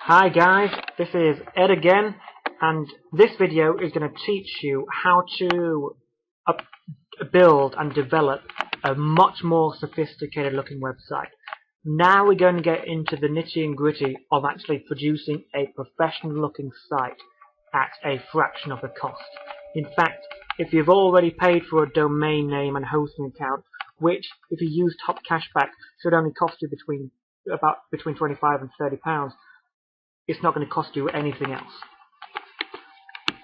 Hi guys, this is Ed again, and this video is going to teach you how to build and develop a much more sophisticated looking website. Now we're going to get into the nitty and gritty of actually producing a professional looking site at a fraction of the cost. In fact, if you've already paid for a domain name and hosting account, which if you use top cashback should only cost you between 25 and £30, it's not going to cost you anything else.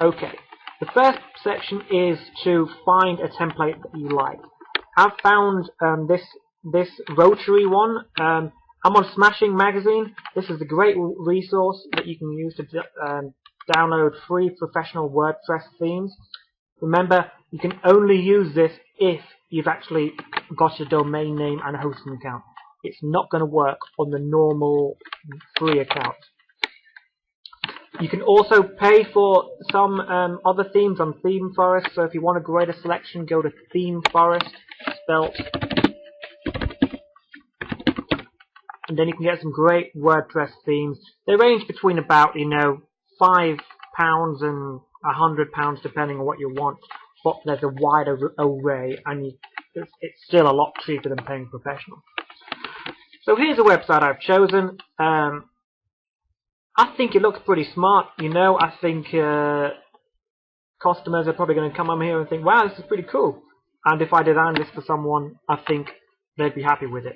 Okay, the first section is to find a template that you like. I've found this rotary one. I'm on Smashing Magazine. This is a great resource that you can use to download free professional WordPress themes. Remember, you can only use this if you've actually got a domain name and a hosting account. It's not going to work on the normal free account. You can also pay for some other themes on Theme Forest, so if you want a greater selection, go to Theme Forest, spelt, and then you can get some great WordPress themes. They range between about, £5 and £100 depending on what you want, but there's a wider array, and it's still a lot cheaper than paying professional. So here's a website I've chosen. I think it looks pretty smart, I think customers are probably going to come on here and think, wow, this is pretty cool. And if I design this for someone, I think they'd be happy with it.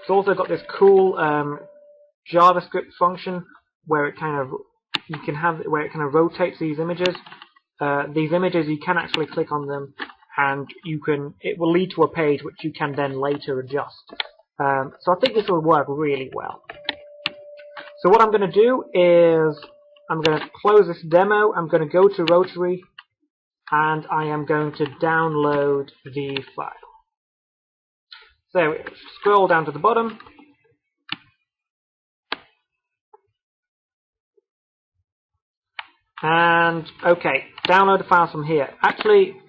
It's also got this cool JavaScript function where it kind of rotates these images. You can actually click on them, and it will lead to a page which you can then later adjust. So I think this will work really well. So what I'm going to do is I'm going to close this demo. I'm going to go to Rotary, and I am going to download the file. So scroll down to the bottom. And okay, download the files from here. Actually,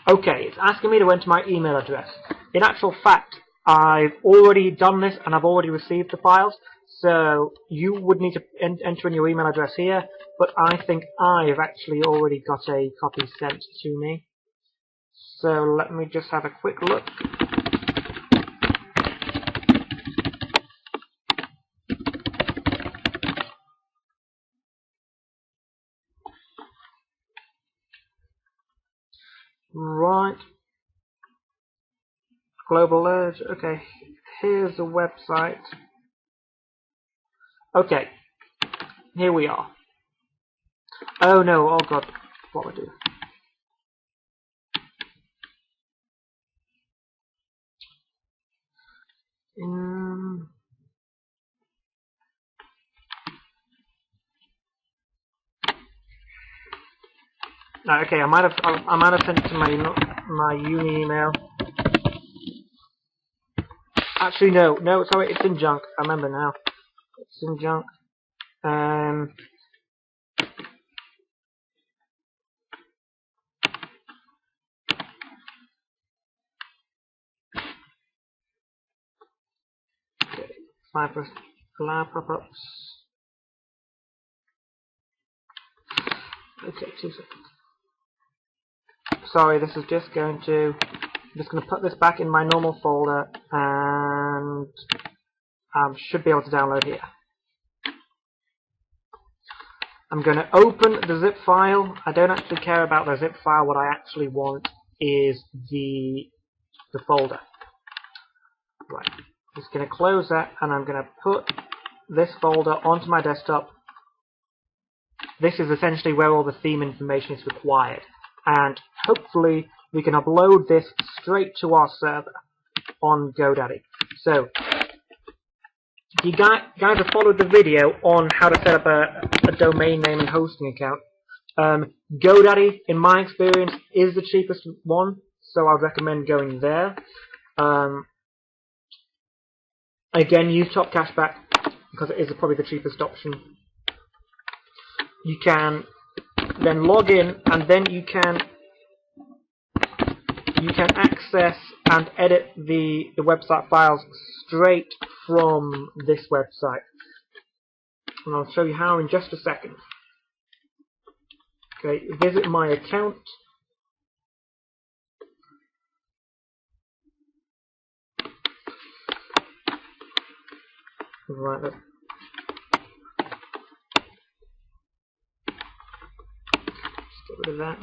okay, it's asking me to enter my email address. In actual fact, I've already done this and I've already received the files, so you would need to enter in your email address here, but I think I've actually already got a copy sent to me. So let me just have a quick look. Right. Global Urge. Okay, here's the website. Okay, here we are. Oh no, oh god, what do I do? No, okay, I might have sent it to my uni email. Actually, no, sorry, it's in junk. I remember now. It's in junk. Okay, allow pop-ups. Okay, 2 seconds. Sorry, this is just going to. I'm just going to put this back in my normal folder, and I should be able to download here. I'm going to open the zip file. I don't actually care about the zip file. What I actually want is the folder. Right. I'm just going to close that, and I'm going to put this folder onto my desktop. This is essentially where all the theme information is required, and hopefully we can upload this straight to our server on GoDaddy. So, if you guys have followed the video on how to set up a domain name and hosting account, GoDaddy, in my experience, is the cheapest one, so I'd recommend going there. Again, use top cashback because it is probably the cheapest option. You can then log in, and then you can you can access and edit the website files straight from this website. And I'll show you how in just a second. Okay, visit my account. Right, let's get rid of that.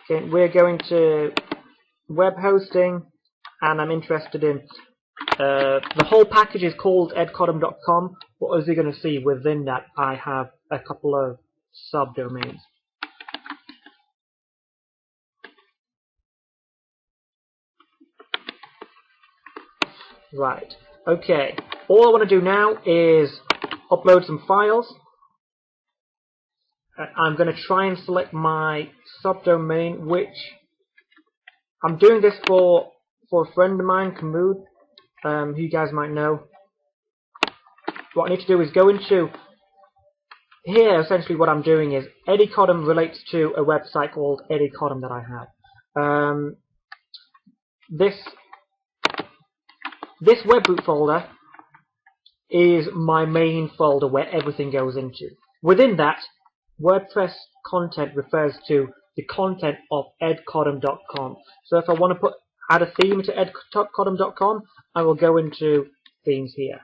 Okay, we're going to web hosting, and I'm interested in the whole package is called edcodum.com, but as you're going to see within that I have a couple of subdomains. Right, okay, all I want to do now is upload some files. I'm going to try and select my subdomain, which I'm doing this for a friend of mine, Kamud, who you guys might know. What I need to do is go into here. Essentially what I'm doing is edcodum relates to a website called edcodum that I have. This webroot folder is my main folder where everything goes into. Within that, WordPress content refers to the content of edcodum.com. So if I want to add a theme to edcodum.com, I will go into themes here.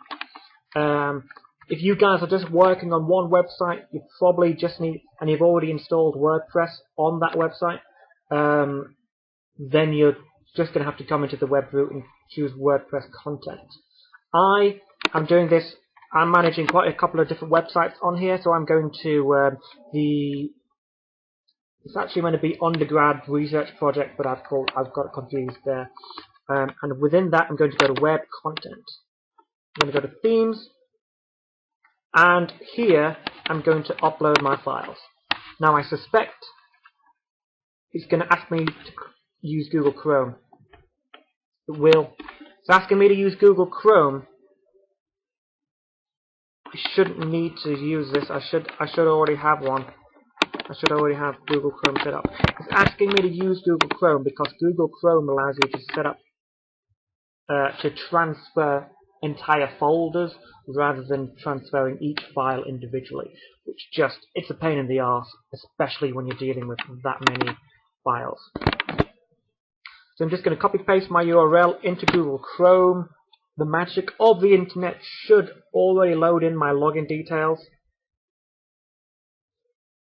If you guys are just working on one website, you probably just need, and you've already installed WordPress on that website, then you're just going to have to come into the webroot and choose WordPress content. I am doing this. I'm managing quite a couple of different websites on here, so I'm going to it's actually meant to be undergrad research project, but I've got it confused there. And within that, I'm going to go to web content. I'm going to go to themes, and here I'm going to upload my files. Now I suspect it's going to ask me to use Google Chrome. It will. It's asking me to use Google Chrome. I shouldn't need to use this. I should already have one. I should already have Google Chrome set up. It's asking me to use Google Chrome because Google Chrome allows you to set up to transfer entire folders rather than transferring each file individually, which it's a pain in the arse, especially when you're dealing with that many files. So I'm just going to copy paste my URL into Google Chrome. The magic of the internet should already load in my login details.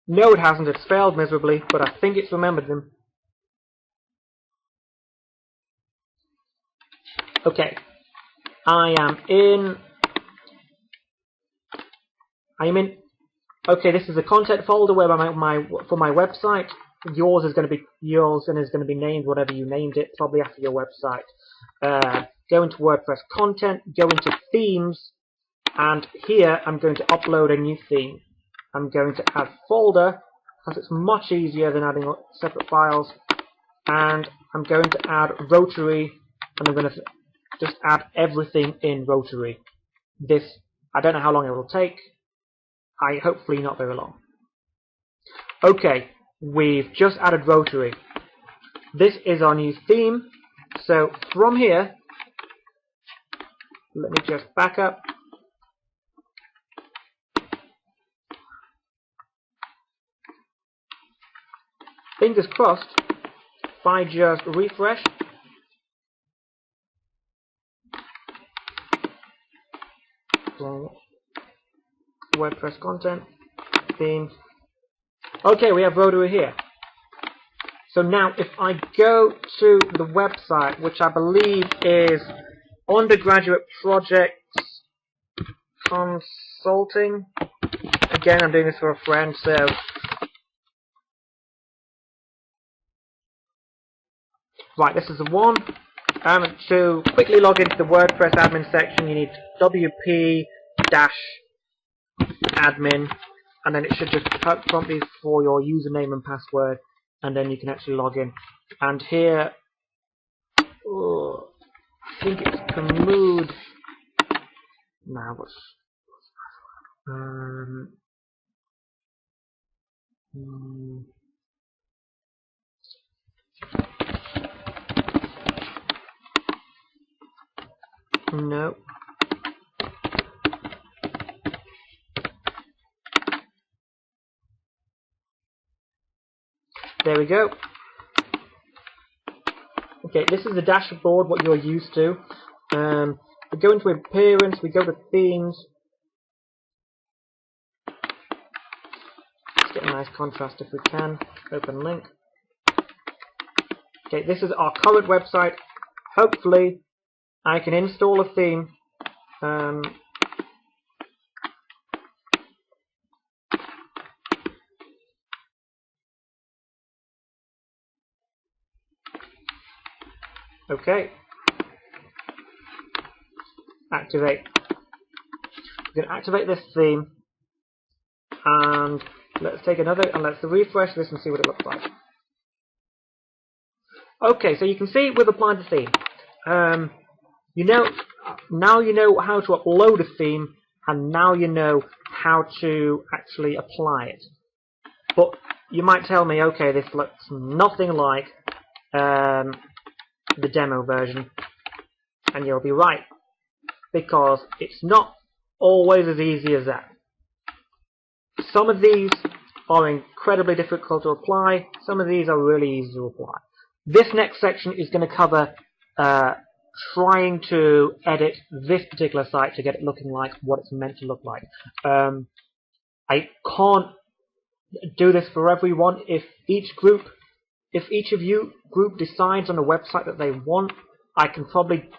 No, it hasn't. It's failed miserably, but I think it's remembered them. Okay, I am in. Okay, this is a content folder where for my website. Yours is going to be named whatever you named it, probably after your website. Go into WordPress content, go into themes, and here I'm going to upload a new theme. I'm going to add folder because it's much easier than adding separate files, and I'm going to add rotary, and I'm going to just add everything in rotary. I don't know how long it will take. Hopefully not very long. Okay, we've just added rotary. This is our new theme. So from here, let me just back up. Fingers crossed, if I just refresh, WordPress content, themes. Okay, we have rotary here. So now if I go to the website, which I believe is Undergraduate Projects Consulting. Again, I'm doing this for a friend, so right, this is the one. To quickly log into the WordPress admin section, you need wp-admin, and then it should just prompt you for your username and password, and then you can actually log in. And here, I think it's Kamud. Now what's No. There we go. Okay, this is the dashboard, what you're used to. We go into appearance, we go to themes. Let's get a nice contrast if we can. Open link. Okay, this is our current website. Hopefully, I can install a theme. Okay. Activate. We're going to activate this theme. And let's take another, and let's refresh this and see what it looks like. Okay, so you can see we've applied the theme. Now you know how to upload a theme, and now you know how to actually apply it. But you might tell me, okay, this looks nothing like the demo version, and you'll be right, because it's not always as easy as that. Some of these are incredibly difficult to apply, some of these are really easy to apply. This next section is going to cover trying to edit this particular site to get it looking like what it's meant to look like. I can't do this for everyone. If each of you group decides on a website that they want, I can probably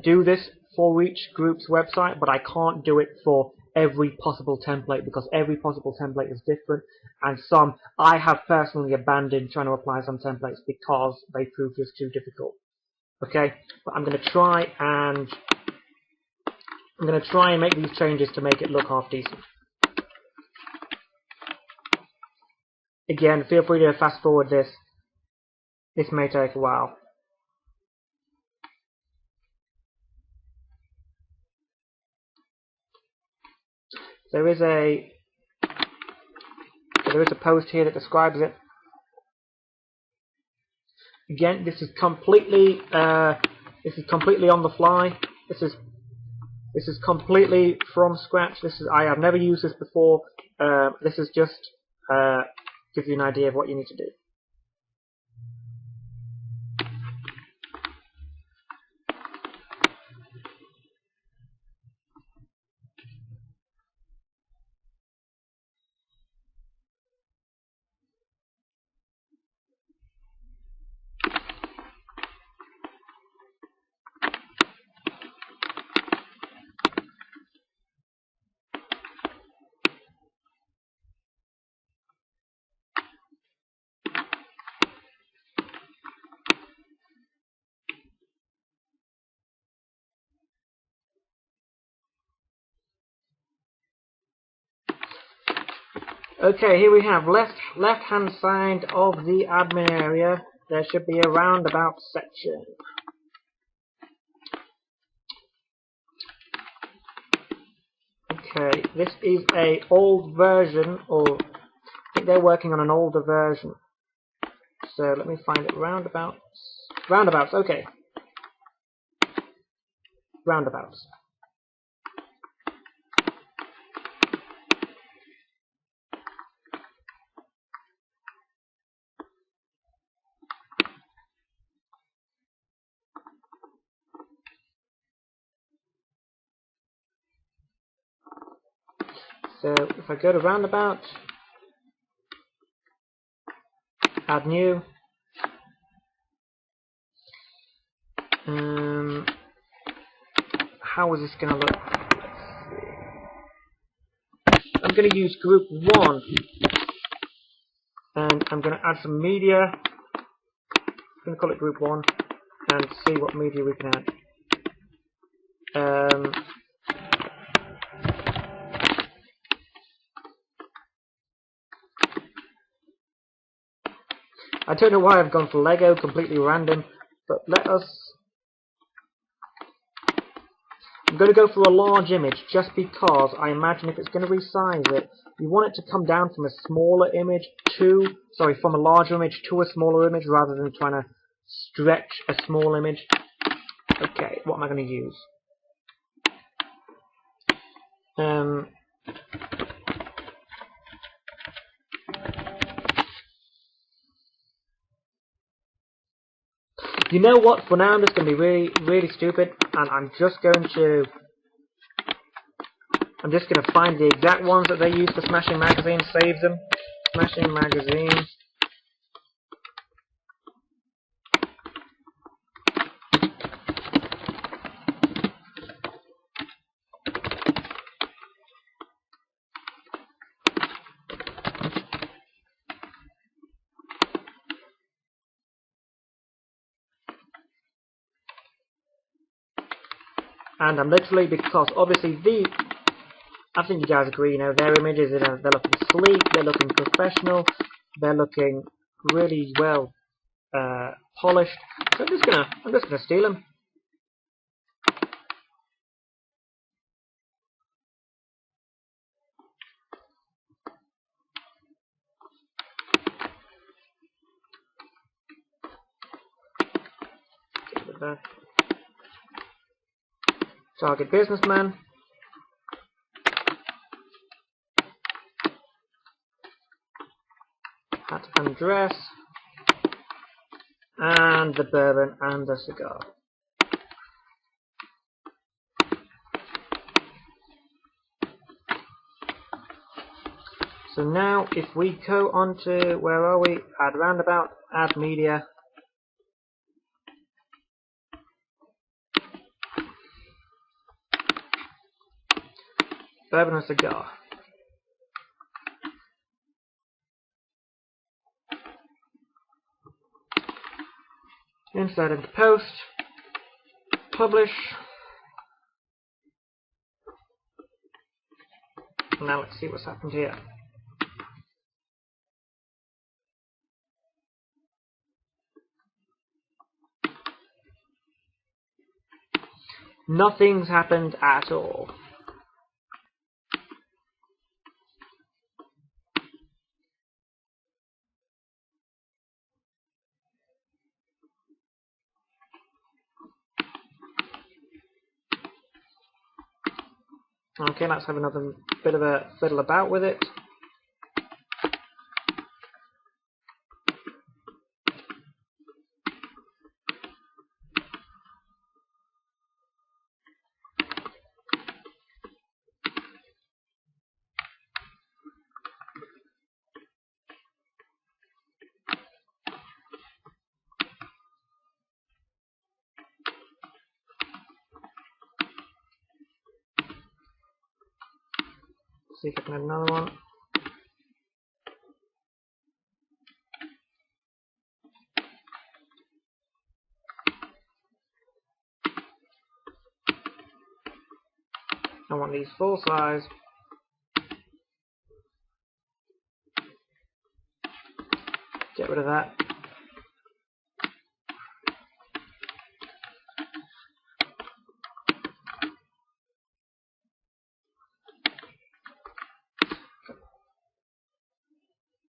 do this for each group's website, but I can't do it for every possible template because every possible template is different, and some I have personally abandoned trying to apply some templates because they prove just too difficult. Okay, but I'm going to try and make these changes to make it look half decent. Again, feel free to fast forward this. This may take a while. There is a post here that describes it. Again, this is completely on the fly. This is completely from scratch. I have never used this before. This is just give you an idea of what you need to do. Okay, here we have left-hand side of the admin area. There should be a roundabout section. Okay, this is a old version, or I think they're working on an older version. So let me find it. Roundabouts. Roundabouts. Okay. Roundabouts. So if I go to roundabout, add new, how is this going to look? I'm going to use group 1, and I'm going to add some media. I'm going to call it group 1 and see what media we can add. I don't know why I've gone for Lego, completely random, but I'm going to go for a large image just because I imagine if it's going to resize it, you want it to come down from a smaller image from a larger image to a smaller image rather than trying to stretch a small image. Okay, what am I going to use? You know what? For now, I'm just going to be really stupid, and I'm just going to find the exact ones that they use for smashing magazines, save them. Smashing magazines. And I'm literally, because obviously I think you guys agree, you know, their images, you know, they're looking sleek, they're looking professional, they're looking really well polished. So I'm just gonna steal them. Get rid of that. Target businessman. Hat and dress. And the bourbon and the cigar. So now if we go on to, where are we? Add roundabout, add media. Bourbon and cigar. Insert into post. Publish. Now let's see what's happened here. Nothing's happened at all. Okay, let's have another bit of a fiddle about with it. See if I can add another one. I want these full size. Get rid of that.